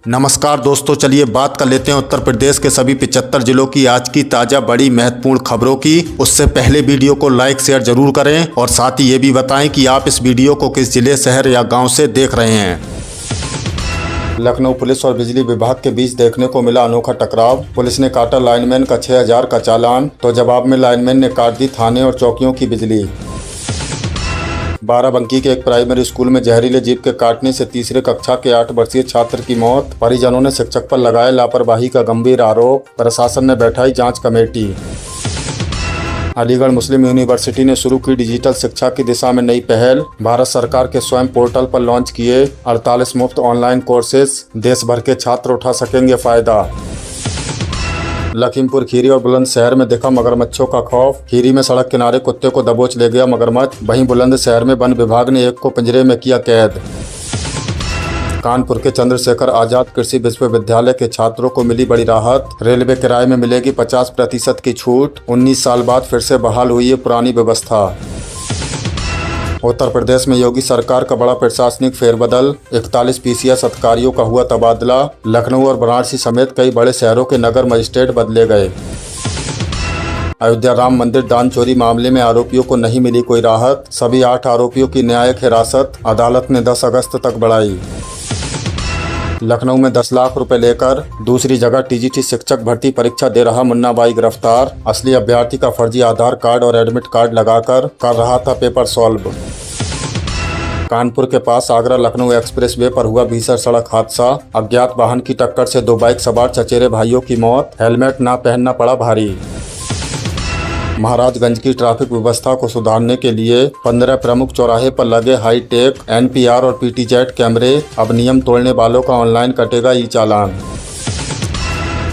नमस्कार दोस्तों, चलिए बात कर लेते हैं उत्तर प्रदेश के सभी 75 जिलों की आज की ताज़ा बड़ी महत्वपूर्ण खबरों की। उससे पहले वीडियो को लाइक शेयर जरूर करें और साथ ही ये भी बताएं कि आप इस वीडियो को किस जिले, शहर या गांव से देख रहे हैं। लखनऊ पुलिस और बिजली विभाग के बीच देखने को मिला अनोखा टकराव। पुलिस ने काटा लाइनमैन का 6000 का चालान, तो जवाब में लाइनमैन ने काट दी थाने और चौकियों की बिजली। बाराबंकी के एक प्राइमरी स्कूल में जहरीले जीव के काटने से तीसरे कक्षा के 8 वर्षीय छात्र की मौत। परिजनों ने शिक्षक पर लगाया लापरवाही का गंभीर आरोप। प्रशासन ने बैठाई जांच कमेटी। अलीगढ़ मुस्लिम यूनिवर्सिटी ने शुरू की डिजिटल शिक्षा की दिशा में नई पहल। भारत सरकार के स्वयं पोर्टल पर लॉन्च किए 48 मुफ्त ऑनलाइन कोर्सेज। देश भर के छात्र उठा सकेंगे फायदा। लखीमपुर खीरी और बुलंदशहर में दिखा मगरमच्छों का खौफ। खीरी में सड़क किनारे कुत्ते को दबोच ले गया मगरमच्छ। वहीं बुलंदशहर में वन विभाग ने एक को पिंजरे में किया कैद। कानपुर के चंद्रशेखर आजाद कृषि विश्वविद्यालय के छात्रों को मिली बड़ी राहत। रेलवे किराए में मिलेगी 50% की छूट। 19 साल बाद फिर से बहाल हुई है पुरानी व्यवस्था। उत्तर प्रदेश में योगी सरकार का बड़ा प्रशासनिक फेरबदल। 41 PCS अधिकारियों का हुआ तबादला। लखनऊ और वाराणसी समेत कई बड़े शहरों के नगर मजिस्ट्रेट बदले गए। अयोध्या राम मंदिर दान चोरी मामले में आरोपियों को नहीं मिली कोई राहत। सभी 8 आरोपियों की न्यायिक हिरासत अदालत ने 10 अगस्त तक बढ़ाई। लखनऊ में 10 लाख रुपए लेकर दूसरी जगह TGT शिक्षक भर्ती परीक्षा दे रहा मुन्ना बाई गिरफ्तार। असली अभ्यर्थी का फर्जी आधार कार्ड और एडमिट कार्ड लगाकर कर रहा था पेपर सॉल्व। कानपुर के पास आगरा लखनऊ एक्सप्रेसवे पर हुआ भीषण सड़क हादसा। अज्ञात वाहन की टक्कर से 2 बाइक सवार चचेरे भाइयों की मौत। हेलमेट ना पहनना पड़ा भारी। महाराजगंज की ट्रैफिक व्यवस्था को सुधारने के लिए 15 प्रमुख चौराहे पर लगे हाईटेक NPR और PTZ कैमरे। अब नियम तोड़ने वालों का ऑनलाइन कटेगा ई-चालान।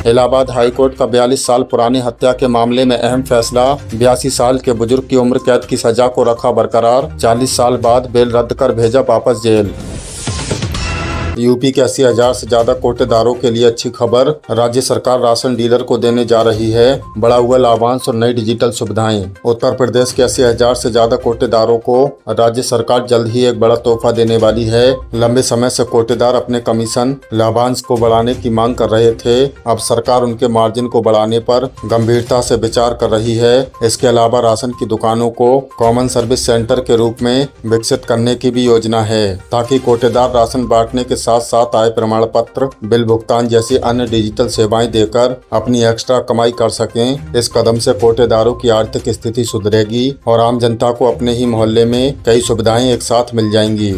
इलाहाबाद हाईकोर्ट का 42 साल पुरानी हत्या के मामले में अहम फैसला। 82 साल के बुजुर्ग की उम्र कैद की सजा को रखा बरकरार। 40 साल बाद बेल रद्द कर भेजा वापस जेल। यूपी के 80,000 से ज्यादा कोटेदारों के लिए अच्छी खबर। राज्य सरकार राशन डीलर को देने जा रही है बढ़ा हुआ लाभांश और नई डिजिटल सुविधाएं। उत्तर प्रदेश के 80,000 से ज्यादा कोटेदारों को राज्य सरकार जल्द ही एक बड़ा तोहफा देने वाली है। लंबे समय से कोटेदार अपने कमीशन लाभांश को बढ़ाने की मांग कर रहे थे। अब सरकार उनके मार्जिन को बढ़ाने पर गंभीरता से विचार कर रही है। इसके अलावा राशन की दुकानों को कॉमन सर्विस सेंटर के रूप में विकसित करने की भी योजना है, ताकि कोटेदार राशन बांटने के साथ साथ आय प्रमाण पत्र, बिल भुगतान जैसी अन्य डिजिटल सेवाएं देकर अपनी एक्स्ट्रा कमाई कर सकें। इस कदम से कोटेदारों की आर्थिक स्थिति सुधरेगी और आम जनता को अपने ही मोहल्ले में कई सुविधाएं एक साथ मिल जाएंगी।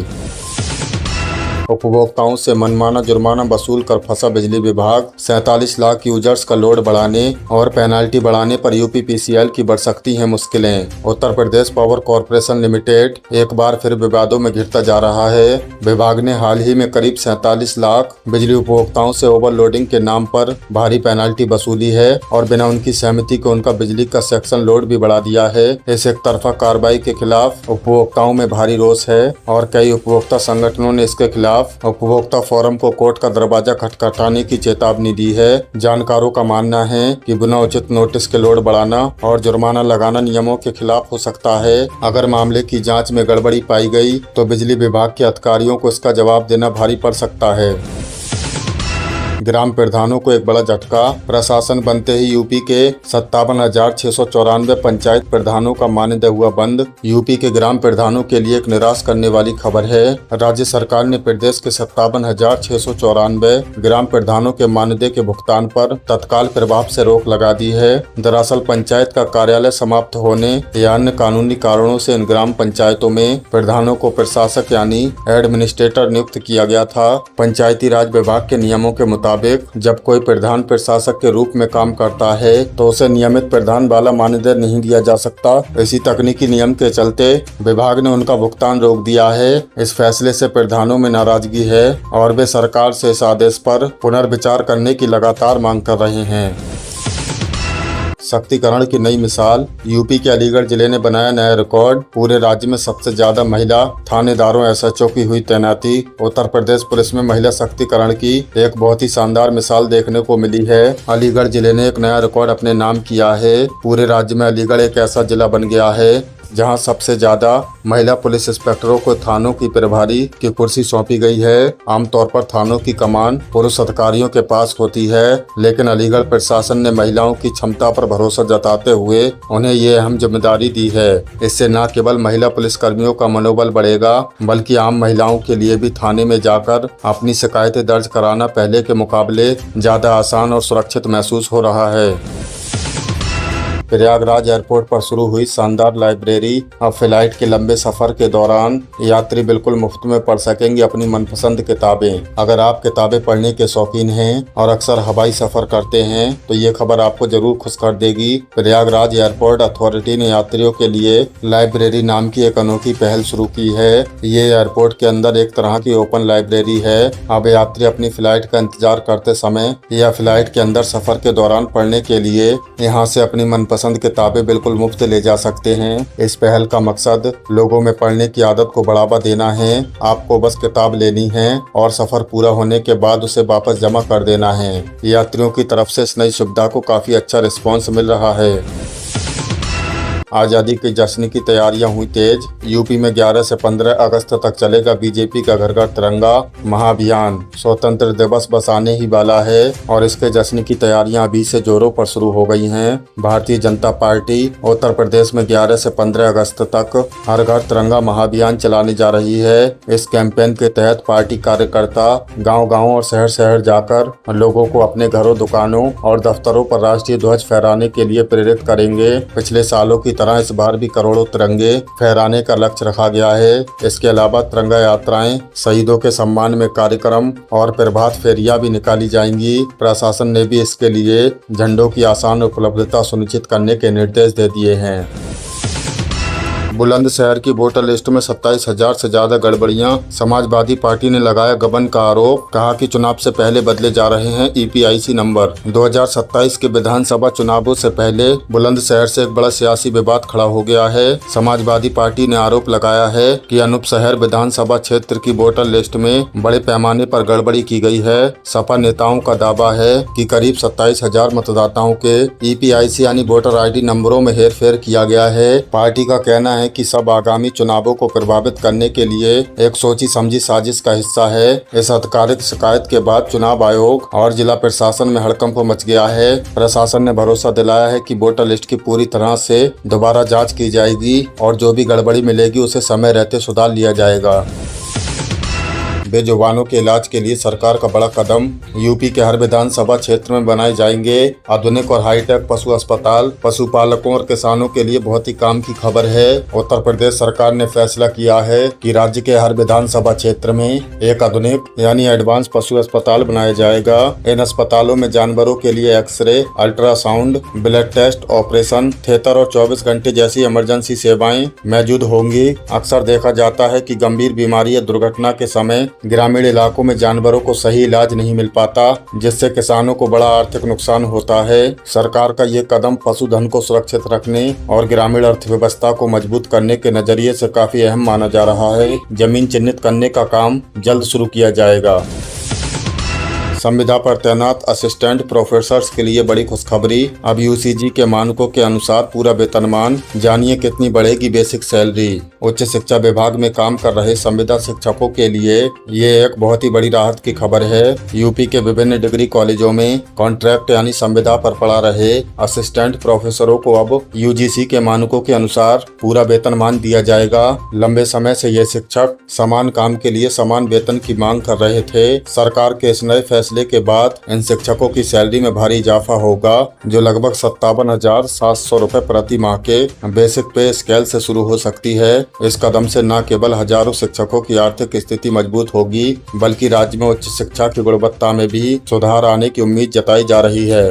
उपभोक्ताओं से मनमाना जुर्माना वसूल कर फंसा बिजली विभाग। 47 लाख यूजर्स का लोड बढ़ाने और पेनाल्टी बढ़ाने पर UPPCL की बढ़ सकती हैं मुश्किलें। Uttar Pradesh power corporation limited एक बार फिर विवादों में घिरता जा रहा है। विभाग ने हाल ही में करीब 47 लाख बिजली उपभोक्ताओं से ओवरलोडिंग के नाम पर भारी पेनाल्टी वसूली है और बिना उनकी सहमति के उनका बिजली का सेक्शन लोड भी बढ़ा दिया है। इस एक तरफा कार्रवाई के खिलाफ उपभोक्ताओं में भारी रोष है और कई उपभोक्ता संगठनों ने इसके खिलाफ उपभोक्ता फोरम को कोर्ट का दरवाजा खटखटाने की चेतावनी दी है। जानकारों का मानना है कि बिना उचित नोटिस के लोड बढ़ाना और जुर्माना लगाना नियमों के खिलाफ हो सकता है। अगर मामले की जांच में गड़बड़ी पाई गई तो बिजली विभाग के अधिकारियों को इसका जवाब देना भारी पड़ सकता है। ग्राम प्रधानों को एक बड़ा झटका। प्रशासन बनते ही यूपी के 57,694 पंचायत प्रधानों का मानदेय हुआ बंद। यूपी के ग्राम प्रधानों के लिए एक निराश करने वाली खबर है। राज्य सरकार ने प्रदेश के 57,694 ग्राम प्रधानों के मानदेय के भुगतान पर तत्काल प्रभाव से रोक लगा दी है। दरअसल पंचायत का कार्यालय समाप्त होने या अन्य कानूनी कारणों से इन ग्राम पंचायतों में प्रधानों को प्रशासक यानी एडमिनिस्ट्रेटर नियुक्त किया गया था। पंचायती राज विभाग के नियमों के मुताबिक जब कोई प्रधान प्रशासक के रूप में काम करता है तो उसे नियमित प्रधान वाला मानदेय नहीं दिया जा सकता। इसी तकनीकी नियम के चलते विभाग ने उनका भुगतान रोक दिया है। इस फैसले से प्रधानों में नाराजगी है और वे सरकार से इस आदेश पर पुनर्विचार करने की लगातार मांग कर रहे हैं। सशक्तिकरण की नई मिसाल। यूपी के अलीगढ़ जिले ने बनाया नया रिकॉर्ड। पूरे राज्य में सबसे ज्यादा महिला थानेदारों SHO की हुई तैनाती। उत्तर प्रदेश पुलिस में महिला सशक्तिकरण की एक बहुत ही शानदार मिसाल देखने को मिली है। अलीगढ़ जिले ने एक नया रिकॉर्ड अपने नाम किया है। पूरे राज्य में अलीगढ़ एक ऐसा जिला बन गया है जहां सबसे ज्यादा महिला पुलिस इंस्पेक्टरों को थानों की प्रभारी की कुर्सी सौंपी गई है। आमतौर पर थानों की कमान पुरुष अधिकारियों के पास होती है, लेकिन अलीगढ़ प्रशासन ने महिलाओं की क्षमता पर भरोसा जताते हुए उन्हें ये अहम जिम्मेदारी दी है। इससे न केवल महिला पुलिसकर्मियों का मनोबल बढ़ेगा, बल्कि आम महिलाओं के लिए भी थाने में जाकर अपनी शिकायतें दर्ज कराना पहले के मुकाबले ज्यादा आसान और सुरक्षित महसूस हो रहा है। प्रयागराज एयरपोर्ट पर शुरू हुई शानदार लाइब्रेरी अब फ्लाइट के लंबे सफर के दौरान यात्री बिल्कुल मुफ्त में पढ़ सकेंगे अपनी मनपसंद किताबें। अगर आप किताबें पढ़ने के शौकीन हैं और अक्सर हवाई सफर करते हैं तो ये खबर आपको जरूर खुश कर देगी। प्रयागराज एयरपोर्ट अथॉरिटी ने यात्रियों के लिए लाइब्रेरी नाम की एक अनोखी पहल शुरू की है। ये एयरपोर्ट के अंदर एक तरह की ओपन लाइब्रेरी है। अब यात्री अपनी फ्लाइट का इंतजार करते समय या फ्लाइट के अंदर सफर के दौरान पढ़ने के लिए यहाँ से अपनी मनपसंद किताबें बिल्कुल मुफ्त ले जा सकते हैं। इस पहल का मकसद लोगों में पढ़ने की आदत को बढ़ावा देना है। आपको बस किताब लेनी है और सफर पूरा होने के बाद उसे वापस जमा कर देना है। यात्रियों की तरफ से इस नई सुविधा को काफी अच्छा रिस्पॉन्स मिल रहा है। आज़ादी के जश्न की तैयारियां हुई तेज। यूपी में 11 से 15 अगस्त तक चलेगा बीजेपी का घर घर तिरंगा महाअभियान। स्वतंत्र दिवस बस आने ही वाला है और इसके जश्न की तैयारियां अभी से जोरों पर शुरू हो गई हैं। भारतीय जनता पार्टी उत्तर प्रदेश में 11 से 15 अगस्त तक हर घर तिरंगा महाअभियान चलाने जा रही है। इस कैंपेन के तहत पार्टी कार्यकर्ता गाँव-गाँव और शहर शहर जाकर लोगों को अपने घरों, दुकानों और दफ्तरों पर राष्ट्रीय ध्वज फहराने के लिए प्रेरित करेंगे। पिछले सालों की तरह इस बार भी करोड़ों तिरंगे फहराने का लक्ष्य रखा गया है। इसके अलावा तिरंगा यात्राएं, शहीदों के सम्मान में कार्यक्रम और प्रभात फेरियां भी निकाली जाएंगी। प्रशासन ने भी इसके लिए झंडों की आसान उपलब्धता सुनिश्चित करने के निर्देश दे दिए हैं। बुलंदशहर की वोटर लिस्ट में 27,000 से ज्यादा गड़बड़ियां। समाजवादी पार्टी ने लगाया गबन का आरोप। कहा कि चुनाव से पहले बदले जा रहे हैं ईपीआईसी नंबर। 2027 के विधानसभा चुनावों से पहले बुलंदशहर से एक बड़ा सियासी विवाद खड़ा हो गया है। समाजवादी पार्टी ने आरोप लगाया है कि अनूपशहर विधानसभा क्षेत्र की वोटर लिस्ट में बड़े पैमाने पर गड़बड़ी की गई है। सपा नेताओं का दावा है कि करीब 27,000 मतदाताओं के ईपीआईसी यानी वोटर ID नंबरों में हेरफेर किया गया है। पार्टी का कहना है कि सब आगामी चुनावों को प्रभावित करने के लिए एक सोची समझी साजिश का हिस्सा है। इस आधिकारिक शिकायत के बाद चुनाव आयोग और जिला प्रशासन में हड़कंप मच गया है। प्रशासन ने भरोसा दिलाया है कि वोटर लिस्ट की पूरी तरह से दोबारा जांच की जाएगी और जो भी गड़बड़ी मिलेगी उसे समय रहते सुधार लिया जाएगा। बेजुबानों के इलाज के लिए सरकार का बड़ा कदम। यूपी के हर विधानसभा क्षेत्र में बनाए जाएंगे आधुनिक और हाईटेक पशु अस्पताल। पशुपालकों और किसानों के लिए बहुत ही काम की खबर है। उत्तर प्रदेश सरकार ने फैसला किया है कि राज्य के हर विधानसभा क्षेत्र में एक आधुनिक यानी एडवांस पशु अस्पताल बनाया जाएगा। इन अस्पतालों में जानवरों के लिए x-ray, ultrasound, blood test, operation theatre और 24 घंटे जैसी इमरजेंसी सेवाएं मौजूद होंगी। अक्सर देखा जाता है कि गंभीर बीमारी या दुर्घटना के समय ग्रामीण इलाकों में जानवरों को सही इलाज नहीं मिल पाता, जिससे किसानों को बड़ा आर्थिक नुकसान होता है। सरकार का ये कदम पशुधन को सुरक्षित रखने और ग्रामीण अर्थव्यवस्था को मजबूत करने के नजरिए से काफी अहम माना जा रहा है। जमीन चिन्हित करने का काम जल्द शुरू किया जाएगा। संविदा पर तैनात असिस्टेंट प्रोफेसर्स के लिए बड़ी खुशखबरी। अब यूजीसी के मानकों के अनुसार पूरा वेतनमान। जानिए कितनी बढ़ेगी बेसिक सैलरी। उच्च शिक्षा विभाग में काम कर रहे संविदा शिक्षकों के लिए ये एक बहुत ही बड़ी राहत की खबर है। यूपी के विभिन्न डिग्री कॉलेजों में कॉन्ट्रैक्ट यानी संविदा पर पढ़ा रहे असिस्टेंट प्रोफेसरों को अब यूजीसी के मानकों के अनुसार पूरा वेतनमान दिया जाएगा। लंबे समय से ये शिक्षक समान काम के लिए समान वेतन की मांग कर रहे थे। सरकार के इस नए फैसले के बाद इन शिक्षकों की सैलरी में भारी इजाफा होगा, जो लगभग 57,700 रुपए प्रति माह के बेसिक पे स्केल से शुरू हो सकती है। इस कदम से न केवल हजारों शिक्षकों की आर्थिक स्थिति मजबूत होगी, बल्कि राज्य में उच्च शिक्षा की गुणवत्ता में भी सुधार आने की उम्मीद जताई जा रही है।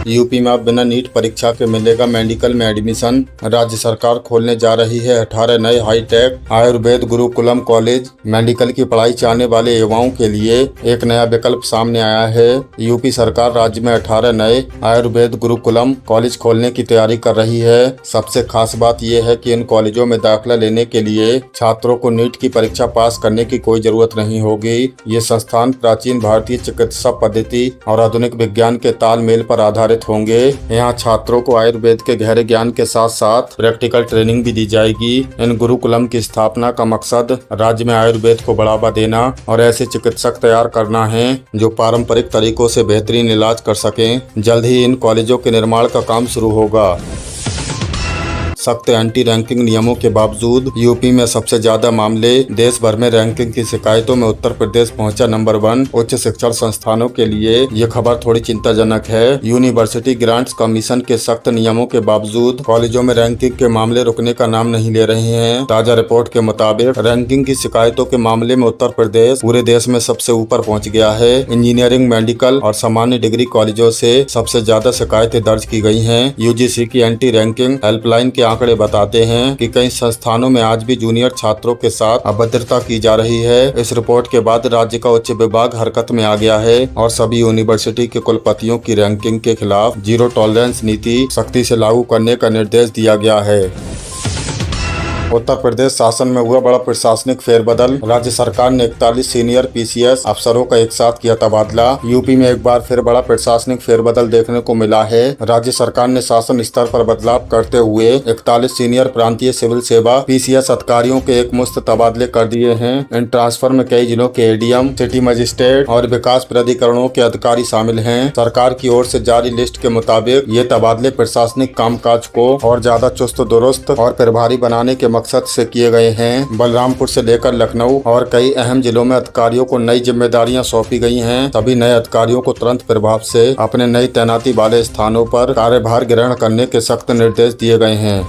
यूपी में अब बिना नीट परीक्षा के मिलेगा मेडिकल में एडमिशन। राज्य सरकार खोलने जा रही है 18 नए hi-tech Ayurveda Gurukulam college. Medical की पढ़ाई चाहने वाले युवाओं के लिए एक नया विकल्प सामने आया है। यूपी सरकार राज्य में 18 नए आयुर्वेद गुरुकुलम कॉलेज खोलने की तैयारी कर रही है। सबसे खास बात यह है कि इन कॉलेजों में दाखिला लेने के लिए छात्रों को नीट की परीक्षा पास करने की कोई जरूरत नहीं होगी। ये संस्थान प्राचीन भारतीय चिकित्सा पद्धति और आधुनिक विज्ञान के तालमेल पर आधारित सम्मानित होंगे। यहाँ छात्रों को आयुर्वेद के गहरे ज्ञान के साथ साथ प्रैक्टिकल ट्रेनिंग भी दी जाएगी। इन गुरुकुलम की स्थापना का मकसद राज्य में आयुर्वेद को बढ़ावा देना और ऐसे चिकित्सक तैयार करना है जो पारंपरिक तरीकों से बेहतरीन इलाज कर सकें। जल्द ही इन कॉलेजों के निर्माण का काम शुरू होगा। सख्त एंटी रैंकिंग नियमों के बावजूद यूपी में सबसे ज्यादा मामले, देश भर में रैंकिंग की शिकायतों में उत्तर प्रदेश पहुंचा नंबर 1। उच्च शिक्षण संस्थानों के लिए ये खबर थोड़ी चिंताजनक है। यूनिवर्सिटी ग्रांट्स कमीशन के सख्त नियमों के बावजूद कॉलेजों में रैंकिंग के मामले रुकने का नाम नहीं ले रहे हैं। ताजा रिपोर्ट के मुताबिक रैंकिंग की शिकायतों के मामले में उत्तर प्रदेश पूरे देश में सबसे ऊपर पहुँच गया है। इंजीनियरिंग, मेडिकल और सामान्य डिग्री कॉलेजों से सबसे ज्यादा शिकायतें दर्ज की गई है। यूजीसी की एंटी रैंकिंग हेल्पलाइन के आंकड़े बताते हैं कि कई संस्थानों में आज भी जूनियर छात्रों के साथ अभद्रता की जा रही है। इस रिपोर्ट के बाद राज्य का उच्च विभाग हरकत में आ गया है और सभी यूनिवर्सिटी के कुलपतियों की रैंकिंग के खिलाफ जीरो टॉलरेंस नीति सख्ती से लागू करने का निर्देश दिया गया है। उत्तर प्रदेश शासन में हुआ बड़ा प्रशासनिक फेरबदल। राज्य सरकार ने 41 सीनियर पीसीएस अफसरों का एक साथ किया तबादला। यूपी में एक बार फिर बड़ा प्रशासनिक फेरबदल देखने को मिला है। राज्य सरकार ने शासन स्तर पर बदलाव करते हुए 41 सीनियर प्रांतीय सिविल सेवा पीसीएस अधिकारियों के एक मुश्त तबादले कर दिए हैं। इन ट्रांसफर में कई जिलों के एडीएम, सिटी मजिस्ट्रेट और विकास प्राधिकरणों के अधिकारी शामिल हैं। सरकार की ओर से जारी लिस्ट के मुताबिक ये तबादले प्रशासनिक कामकाज को और ज्यादा चुस्त दुरुस्त और प्रभारी बनाने के मकसद से किए गए हैं। बलरामपुर से लेकर लखनऊ और कई अहम जिलों में अधिकारियों को नई जिम्मेदारियां सौंपी गई हैं। सभी नए अधिकारियों को तुरंत प्रभाव से अपने नई तैनाती वाले स्थानों पर कार्यभार ग्रहण करने के सख्त निर्देश दिए गए हैं।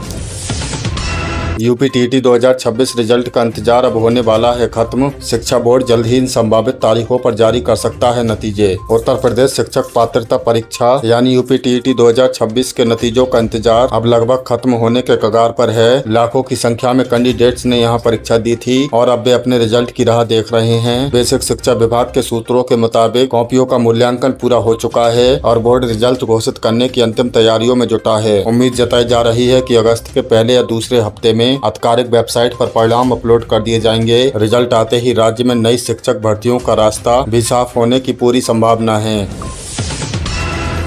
यूपी टीईटी 2026 रिजल्ट का इंतजार अब होने वाला है खत्म। शिक्षा बोर्ड जल्द ही इन संभावित तारीखों पर जारी कर सकता है नतीजे। उत्तर प्रदेश शिक्षक पात्रता परीक्षा यानी यूपी टीईटी 2026 के नतीजों का इंतजार अब लगभग खत्म होने के कगार पर है। लाखों की संख्या में कैंडिडेट्स ने यहां परीक्षा दी थी और अब वे अपने रिजल्ट की राह देख रहे हैं। बेसिक शिक्षा विभाग के सूत्रों के मुताबिक कॉपियों का मूल्यांकन पूरा हो चुका है और बोर्ड रिजल्ट घोषित करने की अंतिम तैयारियों में जुटा है। उम्मीद जताई जा रही है कि अगस्त के पहले या दूसरे हफ्ते में आधिकारिक वेबसाइट पर परिणाम अपलोड कर दिए जाएंगे। रिजल्ट आते ही राज्य में नई शिक्षक भर्तियों का रास्ता भी साफ होने की पूरी संभावना है।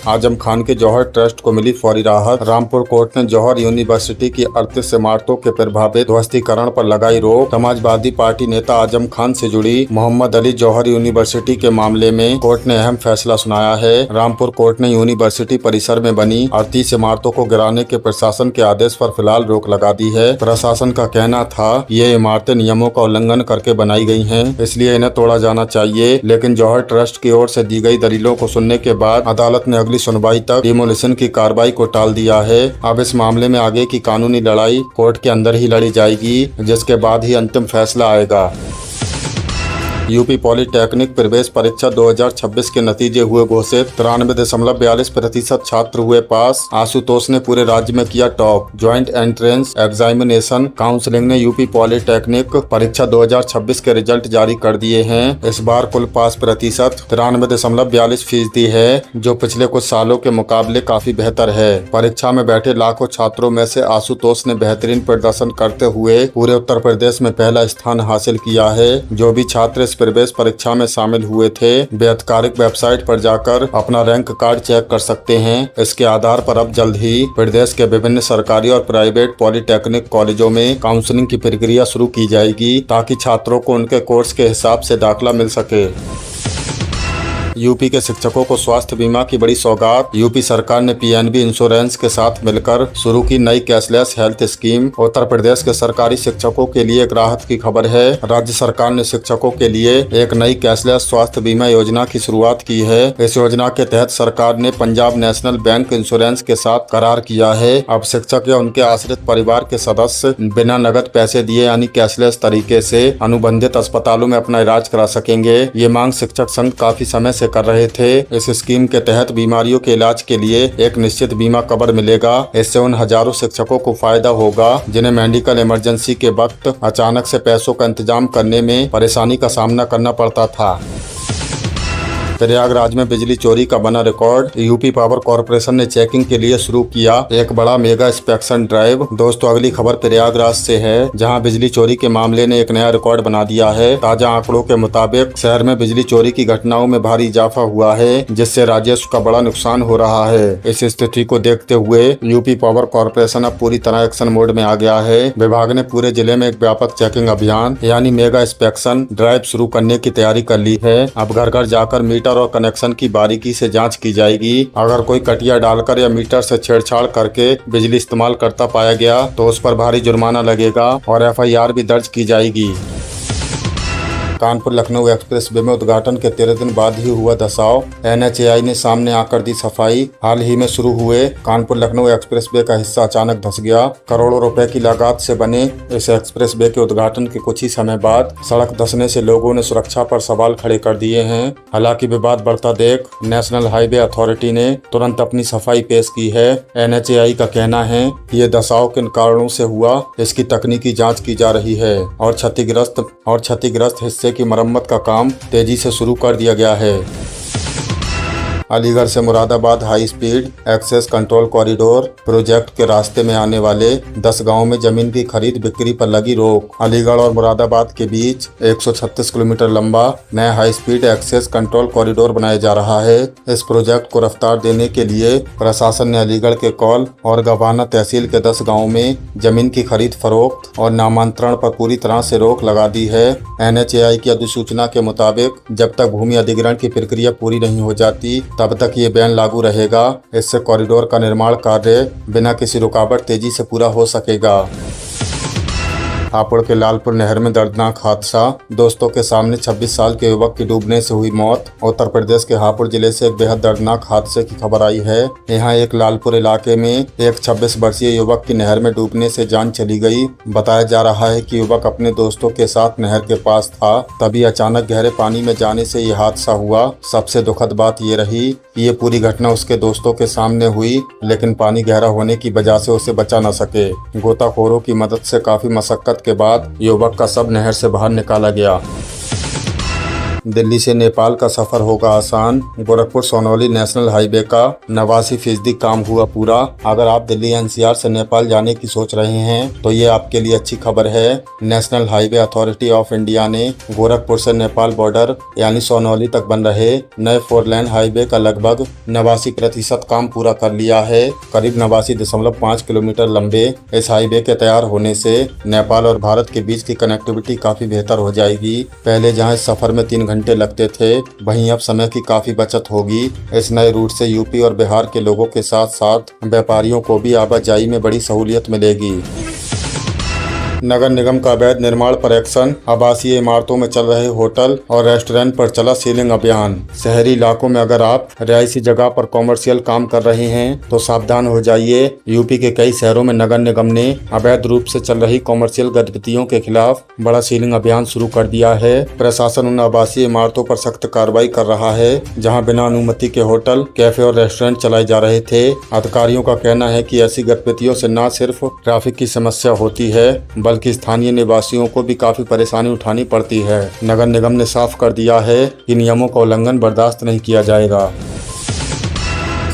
आजम खान के जौहर ट्रस्ट को मिली फौरी राहत। रामपुर कोर्ट ने जौहर यूनिवर्सिटी की 38 इमारतों के प्रभावित ध्वस्तीकरण पर लगाई रोक। समाजवादी पार्टी नेता आजम खान से जुड़ी मोहम्मद अली जौहर यूनिवर्सिटी के मामले में कोर्ट ने अहम फैसला सुनाया है। रामपुर कोर्ट ने यूनिवर्सिटी परिसर में बनी 38 इमारतों को गिराने के प्रशासन के आदेश पर फिलहाल रोक लगा दी है। प्रशासन का कहना था ये इमारतें नियमों का उल्लंघन करके बनाई गई हैं, इसलिए इन्हें तोड़ा जाना चाहिए। लेकिन जौहर ट्रस्ट की ओर से दी गई दलीलों को सुनने के बाद अदालत ने सुनवाई तक डिमोलिशन की कार्रवाई को टाल दिया है। अब इस मामले में आगे की कानूनी लड़ाई कोर्ट के अंदर ही लड़ी जाएगी, जिसके बाद ही अंतिम फैसला आएगा। यूपी पॉलिटेक्निक प्रवेश परीक्षा 2026 के नतीजे हुए घोषित। 93.42% छात्र हुए पास। आशुतोष ने पूरे राज्य में किया top. Joint entrance examination counselling ने यूपी पॉलिटेक्निक परीक्षा 2026 के रिजल्ट जारी कर दिए हैं। इस बार कुल पास प्रतिशत 93.42% है, जो पिछले कुछ सालों के मुकाबले काफी बेहतर है। परीक्षा में बैठे लाखों छात्रों में से आशुतोष ने बेहतरीन प्रदर्शन करते हुए पूरे उत्तर प्रदेश में पहला स्थान हासिल किया है। जो भी छात्र प्रवेश परीक्षा में शामिल हुए थे वे आधिकारिक वेबसाइट पर जाकर अपना रैंक कार्ड चेक कर सकते हैं। इसके आधार पर अब जल्द ही प्रदेश के विभिन्न सरकारी और प्राइवेट पॉलिटेक्निक कॉलेजों में काउंसलिंग की प्रक्रिया शुरू की जाएगी, ताकि छात्रों को उनके कोर्स के हिसाब से दाखिला मिल सके। यूपी के शिक्षकों को स्वास्थ्य बीमा की बड़ी सौगात। यूपी सरकार ने पीएनबी इंश्योरेंस के साथ मिलकर शुरू की नई cashless health scheme. Uttar Pradesh के सरकारी शिक्षकों के लिए एक राहत की खबर है। राज्य सरकार ने शिक्षकों के लिए एक नई कैशलेस स्वास्थ्य बीमा योजना की शुरुआत की है। इस योजना के तहत सरकार ने पंजाब नेशनल बैंक इंश्योरेंस के साथ करार किया है। अब शिक्षक या उनके आश्रित परिवार के सदस्य बिना नगद पैसे दिए यानी कैशलेस तरीके से अनुबंधित अस्पतालों में अपना इलाज करा सकेंगे। ये मांग शिक्षक संघ काफी समय से कर रहे थे। इस स्कीम के तहत बीमारियों के इलाज के लिए एक निश्चित बीमा कवर मिलेगा। इससे उन हजारों शिक्षकों को फायदा होगा जिन्हें मेडिकल इमरजेंसी के वक्त अचानक से पैसों का इंतजाम करने में परेशानी का सामना करना पड़ता था। प्रयागराज में बिजली चोरी का बना रिकॉर्ड। यूपी पावर कॉर्पोरेशन ने चेकिंग के लिए शुरू किया एक बड़ा मेगा इंस्पेक्शन ड्राइव। दोस्तों अगली खबर प्रयागराज से है, जहां बिजली चोरी के मामले ने एक नया रिकॉर्ड बना दिया है। ताजा आंकड़ों के मुताबिक शहर में बिजली चोरी की घटनाओं में भारी इजाफा हुआ है, जिससे राजस्व का बड़ा नुकसान हो रहा है। इस स्थिति को देखते हुए यूपी पावर कॉर्पोरेशन अब पूरी तरह एक्शन मोड में आ गया है। विभाग ने पूरे जिले में एक व्यापक चेकिंग अभियान यानी मेगा इंस्पेक्शन ड्राइव शुरू करने की तैयारी कर ली है। अब घर घर जाकर मीटर और कनेक्शन की बारीकी से जांच की जाएगी। अगर कोई कटिया डालकर या मीटर से छेड़छाड़ करके बिजली इस्तेमाल करता पाया गया तो उस पर भारी जुर्माना लगेगा और FIR भी दर्ज की जाएगी। कानपुर लखनऊ एक्सप्रेस वे में उद्घाटन के 13 दिन बाद ही हुआ धंसाव। NHAI ने सामने आकर दी सफाई। हाल ही में शुरू हुए कानपुर लखनऊ एक्सप्रेस वे का हिस्सा अचानक धंस गया। करोड़ों रुपए की लागत से बने इस एक्सप्रेस वे के उद्घाटन के कुछ ही समय बाद सड़क धंसने से लोगों ने सुरक्षा पर सवाल खड़े कर दिए हैं। हालांकि विवाद बढ़ता देख नेशनल हाईवे अथॉरिटी ने तुरंत अपनी सफाई पेश की है। NHAI का कहना है कि ये धंसाव किन कारणों से हुआ, इसकी तकनीकी जाँच की जा रही है और क्षतिग्रस्त हिस्से की मरम्मत का काम तेजी से शुरू कर दिया गया है। अलीगढ़ से Moradabad high speed access control corridor project के रास्ते में आने वाले 10 गांवों में जमीन की खरीद बिक्री पर लगी रोक। अलीगढ़ और मुरादाबाद के बीच 136 किलोमीटर लंबा नया high speed access control corridor बनाया जा रहा है। इस प्रोजेक्ट को रफ्तार देने के लिए प्रशासन ने अलीगढ़ के कौल और गवाना तहसील के 10 गाँव में जमीन की खरीद फरोख्त और नामांतरण पर पूरी तरह से रोक लगा दी है। NHAI की अधिसूचना के मुताबिक जब तक भूमि अधिग्रहण की प्रक्रिया पूरी नहीं हो जाती तब तक ये बैन लागू रहेगा। इससे कॉरिडोर का निर्माण कार्य बिना किसी रुकावट तेजी से पूरा हो सकेगा। हापुड़ के लालपुर नहर में दर्दनाक हादसा। दोस्तों के सामने 26 साल के युवक की डूबने से हुई मौत। उत्तर प्रदेश के हापुड़ जिले से एक बेहद दर्दनाक हादसे की खबर आई है। यहाँ एक लालपुर इलाके में एक 26 वर्षीय युवक की नहर में डूबने से जान चली गई। बताया जा रहा है कि युवक अपने दोस्तों के साथ नहर के पास था, तभी अचानक गहरे पानी में जाने से ये हादसा हुआ। सबसे दुखद बात ये रही कि ये पूरी घटना उसके दोस्तों के सामने हुई, लेकिन पानी गहरा होने की वजह से उसे बचा न सके। गोताखोरों की मदद से काफी मशक्कत के बाद युवक का शव नहर से बाहर निकाला गया। दिल्ली से नेपाल का सफर होगा आसान। गोरखपुर सोनौली नेशनल हाईवे का 89% काम हुआ पूरा। अगर आप दिल्ली NCR से नेपाल जाने की सोच रहे हैं तो ये आपके लिए अच्छी खबर है। National highway authority of India ने गोरखपुर से नेपाल बॉर्डर यानी सोनौली तक बन रहे नए 4 लेन हाईवे का लगभग 89% काम पूरा कर लिया है। करीब 89.5 किलोमीटर लंबे इस हाईवे के तैयार होने से नेपाल और भारत के बीच की कनेक्टिविटी काफी बेहतर हो जाएगी। पहले जहाँ इस सफर में 3 घंटे लगते थे, वहीं अब समय की काफी बचत होगी। इस नए रूट से यूपी और बिहार के लोगों के साथ साथ व्यापारियों को भी आवाजाही में बड़ी सहूलियत मिलेगी। नगर निगम का अवैध निर्माण पर एक्शन। आवासीय इमारतों में चल रहे होटल और रेस्टोरेंट पर चला सीलिंग अभियान। शहरी इलाकों में अगर आप रिहायशी जगह पर कॉमर्शियल काम कर रहे हैं तो सावधान हो जाइए। यूपी के कई शहरों में नगर निगम ने अवैध रूप से चल रही कॉमर्शियल गतिविधियों के खिलाफ बड़ा सीलिंग अभियान शुरू कर दिया है। प्रशासन उन आवासीय इमारतों पर सख्त कार्रवाई कर रहा है जहाँ बिना अनुमति के होटल, कैफे और रेस्टोरेंट चलाए जा रहे थे। अधिकारियों का कहना है कि ऐसी गतिविधियों से न सिर्फ ट्रैफिक की समस्या होती है बल्कि स्थानीय निवासियों को भी काफी परेशानी उठानी पड़ती है। नगर निगम ने साफ कर दिया है कि नियमों का उल्लंघन बर्दाश्त नहीं किया जाएगा।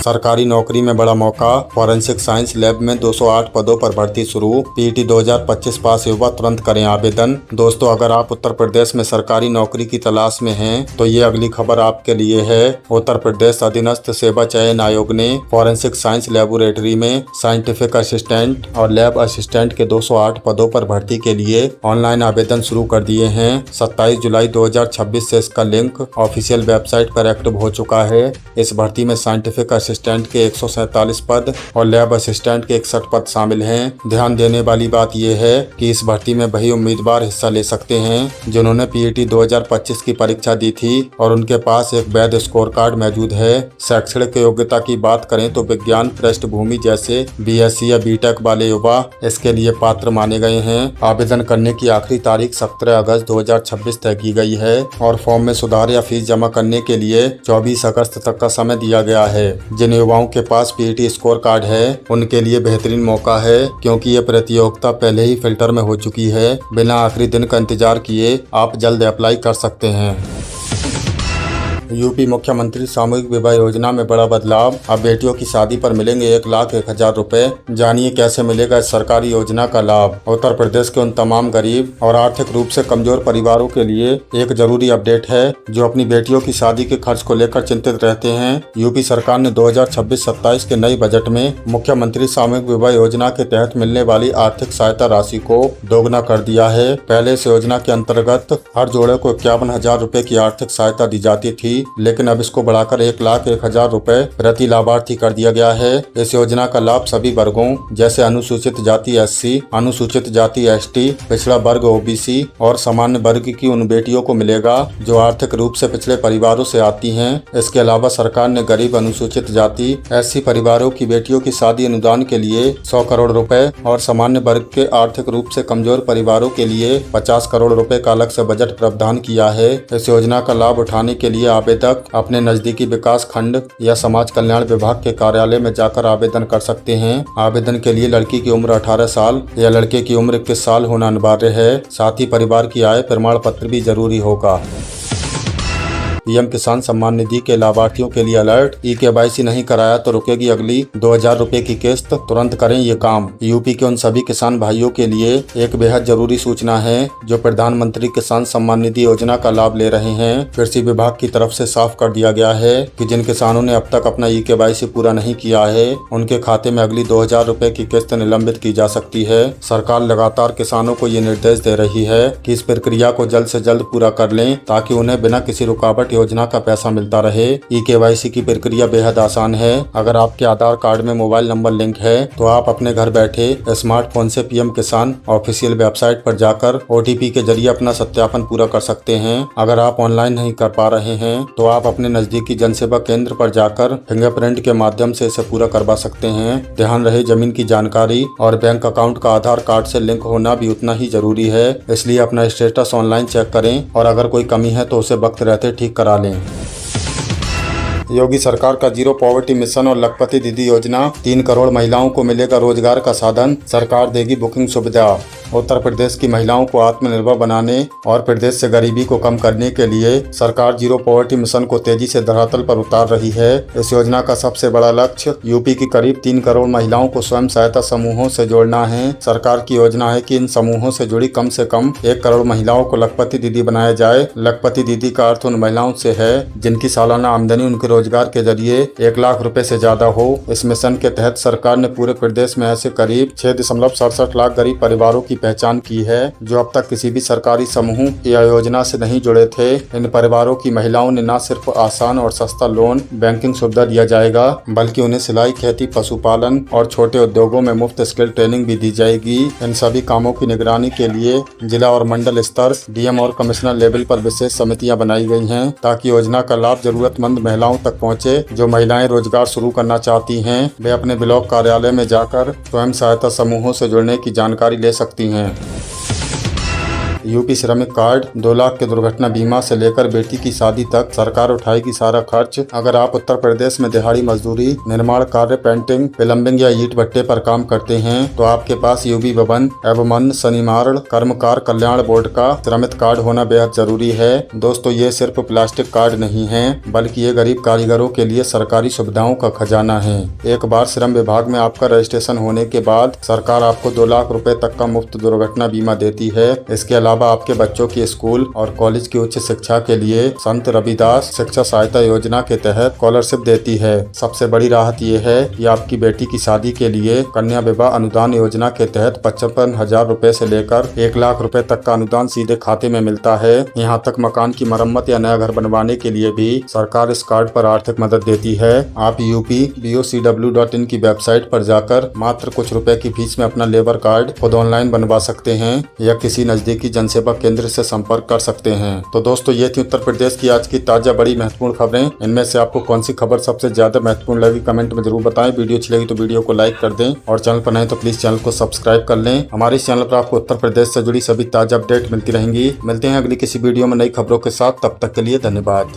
सरकारी नौकरी में बड़ा मौका। फॉरेंसिक साइंस लैब में 208 पदों पर भर्ती शुरू। PET 2025 पास युवा तुरंत करें आवेदन। दोस्तों अगर आप उत्तर प्रदेश में सरकारी नौकरी की तलाश में हैं तो ये अगली खबर आपके लिए है। उत्तर प्रदेश अधीनस्थ सेवा चयन आयोग ने फॉरेंसिक साइंस लेबोरेटरी में साइंटिफिक असिस्टेंट और लैब असिस्टेंट के 208 पदों पर भर्ती के लिए ऑनलाइन आवेदन शुरू कर दिए हैं। 27 जुलाई 2026 से इसका लिंक ऑफिशियल वेबसाइट पर एक्टिव हो चुका है। इस भर्ती में साइंटिफिक असिस्टेंट के 147 पद और लैब असिस्टेंट के 61 पद शामिल हैं। ध्यान देने वाली बात यह है कि इस भर्ती में वही उम्मीदवार हिस्सा ले सकते हैं जिन्होंने PET 2025 की परीक्षा दी थी और उनके पास एक वैध स्कोर कार्ड मौजूद है। शैक्षणिक योग्यता की बात करें तो विज्ञान पृष्ठभूमि जैसे BSc या BTech वाले युवा इसके लिए पात्र माने गए हैं। आवेदन करने की आखिरी तारीख 17 अगस्त 2026 तय की गई है और फॉर्म में सुधार या फीस जमा करने के लिए 24 अगस्त तक का समय दिया गया है। जिन युवाओं के पास PET स्कोर कार्ड है उनके लिए बेहतरीन मौका है क्योंकि ये प्रतियोगिता पहले ही फिल्टर में हो चुकी है। बिना आखिरी दिन का इंतजार किए आप जल्द अप्लाई कर सकते हैं। यूपी मुख्यमंत्री सामूहिक विवाह योजना में बड़ा बदलाव। अब बेटियों की शादी पर मिलेंगे 1,01,000 रुपए। जानिए कैसे मिलेगा इस सरकारी योजना का लाभ। उत्तर प्रदेश के उन तमाम गरीब और आर्थिक रूप से कमजोर परिवारों के लिए एक जरूरी अपडेट है जो अपनी बेटियों की शादी के खर्च को लेकर चिंतित रहते हैं। यूपी सरकार ने 2026-27 के नई बजट में मुख्यमंत्री सामूहिक विवाह योजना के तहत मिलने वाली आर्थिक सहायता राशि को दोगुना कर दिया है। पहले इस योजना के अंतर्गत हर जोड़े को 51,000 रुपए की आर्थिक सहायता दी जाती थी, लेकिन अब इसको बढ़ाकर 1,01,000 रुपए प्रति लाभार्थी कर दिया गया है। इस योजना का लाभ सभी वर्गों जैसे अनुसूचित जाति SC, अनुसूचित जाति ST, पिछड़ा वर्ग OBC और सामान्य वर्ग की उन बेटियों को मिलेगा जो आर्थिक रूप से पिछड़े परिवारों से आती हैं। इसके अलावा सरकार ने गरीब अनुसूचित जाति SC परिवारों की बेटियों की शादी अनुदान के लिए 100 करोड़ रुपए और सामान्य वर्ग के आर्थिक रूप से कमजोर परिवारों के लिए 50 करोड़ रुपए का अलग से बजट प्रावधान किया है। इस योजना का लाभ उठाने के लिए आवेदक अपने नजदीकी विकास खंड या समाज कल्याण विभाग के कार्यालय में जाकर आवेदन कर सकते हैं। आवेदन के लिए लड़की की उम्र 18 साल या लड़के की उम्र 21 साल होना अनिवार्य है। साथ ही परिवार की आय प्रमाण पत्र भी जरूरी होगा। पीएम किसान सम्मान निधि के लाभार्थियों के लिए अलर्ट। KYC नहीं कराया तो रुकेगी अगली 2,000 रुपए की किस्त, तुरंत करें ये काम। यूपी के उन सभी किसान भाइयों के लिए एक बेहद जरूरी सूचना है जो प्रधानमंत्री किसान सम्मान निधि योजना का लाभ ले रहे हैं। कृषि विभाग की तरफ से साफ कर दिया गया है कि जिन किसानों ने अब तक अपना KYC पूरा नहीं किया है उनके खाते में अगली 2,000 रुपए की किस्त निलंबित की जा सकती है। सरकार लगातार किसानों को ये निर्देश दे रही है कि इस प्रक्रिया को जल्द से जल्द पूरा कर लें ताकि उन्हें बिना किसी रुकावट योजना का पैसा मिलता रहे। KYC की प्रक्रिया बेहद आसान है। अगर आपके आधार कार्ड में मोबाइल नंबर लिंक है तो आप अपने घर बैठे स्मार्टफोन से पीएम किसान ऑफिशियल वेबसाइट पर जाकर OTP के जरिए अपना सत्यापन पूरा कर सकते हैं। अगर आप ऑनलाइन नहीं कर पा रहे हैं तो आप अपने नजदीकी जनसेवा केंद्र पर जाकर फिंगरप्रिंट के माध्यम से इसे पूरा करवा सकते हैं। ध्यान रहे जमीन की जानकारी और बैंक अकाउंट का आधार कार्ड से लिंक होना भी उतना ही जरूरी है, इसलिए अपना स्टेटस ऑनलाइन चेक करें और अगर कोई कमी है तो उसे वक्त रहते ठीक करा लें। योगी सरकार का जीरो पॉवर्टी मिशन और लखपति दीदी योजना, 3 करोड़ महिलाओं को मिलेगा रोजगार का साधन, सरकार देगी बुकिंग सुविधा। उत्तर प्रदेश की महिलाओं को आत्मनिर्भर बनाने और प्रदेश से गरीबी को कम करने के लिए सरकार जीरो पॉवर्टी मिशन को तेजी से धरातल पर उतार रही है। इस योजना का सबसे बड़ा लक्ष्य यूपी की करीब 3 करोड़ महिलाओं को स्वयं सहायता समूहों से जोड़ना है। सरकार की योजना है कि इन समूहों से जुड़ी कम से कम 1 करोड़ महिलाओं को लखपति दीदी बनाया जाए। लखपति दीदी का अर्थ उन महिलाओं से है जिनकी सालाना आमदनी उनके रोजगार के जरिए 1 लाख रुपए से ज्यादा हो। इस मिशन के तहत सरकार ने पूरे प्रदेश में ऐसे करीब 6.67 लाख गरीब परिवारों की पहचान की है जो अब तक किसी भी सरकारी समूह या योजना से नहीं जुड़े थे। इन परिवारों की महिलाओं ने न सिर्फ आसान और सस्ता लोन बैंकिंग सुविधा दिया जाएगा बल्कि उन्हें सिलाई, खेती, पशुपालन और छोटे उद्योगों में मुफ्त स्किल ट्रेनिंग भी दी जाएगी। इन सभी कामों की निगरानी के लिए जिला और मंडल स्तर DM और कमिश्नर लेवल पर विशेष समितियां बनाई गई हैं ताकि योजना का लाभ जरूरतमंद महिलाओं तक पहुंचे। जो महिलाएं रोजगार शुरू करना चाहती हैं वे अपने ब्लॉक कार्यालय में जाकर स्वयं सहायता समूहों से जुड़ने की जानकारी ले सकती हैं। यूपी श्रमिक कार्ड, 2 लाख के दुर्घटना बीमा से लेकर बेटी की शादी तक सरकार उठाएगी सारा खर्च। अगर आप उत्तर प्रदेश में दिहाड़ी मजदूरी, निर्माण कार्य, पेंटिंग, प्लम्बिंग या ईंट भट्टे पर काम करते हैं तो आपके पास यूपी भवन एवं अन्य शनिमार्ण कर्मकार कल्याण बोर्ड का श्रमिक कार्ड होना बेहद जरूरी है। दोस्तों, ये सिर्फ प्लास्टिक कार्ड नहीं है बल्कि ये गरीब कारीगरों के लिए सरकारी सुविधाओं का खजाना है। एक बार श्रम विभाग में आपका रजिस्ट्रेशन होने के बाद सरकार आपको 2 लाख रुपए तक का मुफ्त दुर्घटना बीमा देती है। इसके अलावा आपके बच्चों की स्कूल और कॉलेज की उच्च शिक्षा के लिए संत रविदास शिक्षा सहायता योजना के तहत स्कॉलरशिप देती है। सबसे बड़ी राहत ये है कि आपकी बेटी की शादी के लिए कन्या विवाह अनुदान योजना के तहत 55,000 रुपए से लेकर 1 लाख रुपए तक का अनुदान सीधे खाते में मिलता है। यहाँ तक मकान की मरम्मत या नया घर बनवाने के लिए भी सरकार इस कार्ड पर आर्थिक मदद देती है। आप UPBOCW.in की वेबसाइट पर जाकर मात्र कुछ रुपए की फीस में अपना लेबर कार्ड खुद ऑनलाइन बनवा सकते हैं या किसी नजदीकी जनसेवा केंद्र से संपर्क कर सकते हैं। तो दोस्तों, ये थी उत्तर प्रदेश की आज की ताजा बड़ी महत्वपूर्ण खबरें। इनमें से आपको कौन सी खबर सबसे ज्यादा महत्वपूर्ण लगी कमेंट में जरूर बताएं। वीडियो अच्छी लगी तो वीडियो को लाइक कर दें और चैनल पर नए तो प्लीज चैनल को सब्सक्राइब कर लें। हमारे इस चैनल पर आपको उत्तर प्रदेश से जुड़ी सभी ताजा अपडेट मिलती रहेंगी। मिलते हैं अगली किसी वीडियो में नई खबरों के साथ। तब तक के लिए धन्यवाद।